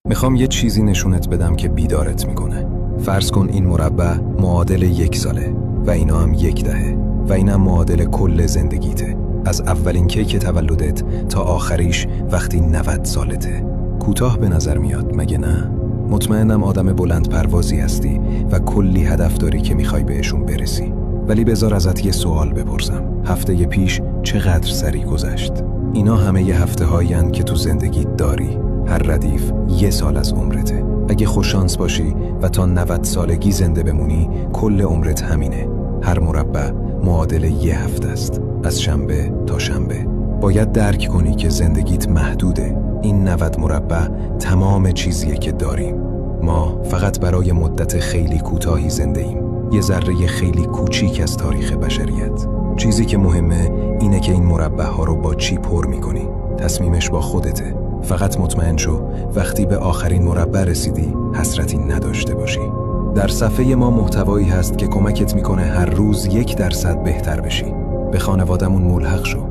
میخوام یه چیزی نشونت بدم که بیدارت میکنه. فرض کن این مربع معادل 1 ساله و اینا هم 1 دهه و اینم معادل کل زندگیته، از اولین کیک تولدت تا آخریش وقتی 90 سالته. کوتاه به نظر میاد مگه نه؟ مطمئنم آدم بلند پروازی هستی و کلی هدف داری که میخوای بهشون برسی. ولی بذار ازت یه سوال بپرسم. هفته پیش چقدر سریع گذشت؟ اینا همه یه هفته هایین که تو زندگیت داری. هر ردیف 1 سال از عمرته. اگه خوششانس باشی و تا 90 سالگی زنده بمونی، کل عمرت همینه. هر مربع معادل 1 هفته است، از شنبه تا شنبه. باید درک کنی که زندگیت محدوده. این 90 مربع تمام چیزیه که داریم. ما فقط برای مدت خیلی کوتاهی زنده ایم، یه ذره خیلی کوچیک از تاریخ بشریت. چیزی که مهمه اینه که این مربع ها رو با چی پر میکنی. تصمیمش با خودته. فقط مطمئن شو وقتی به آخرین مربع رسیدی حسرتی نداشته باشی. در صفحه ما محتوایی هست که کمکت میکنه هر روز 1% بهتر بشی. به خانوادمون ملحق شو.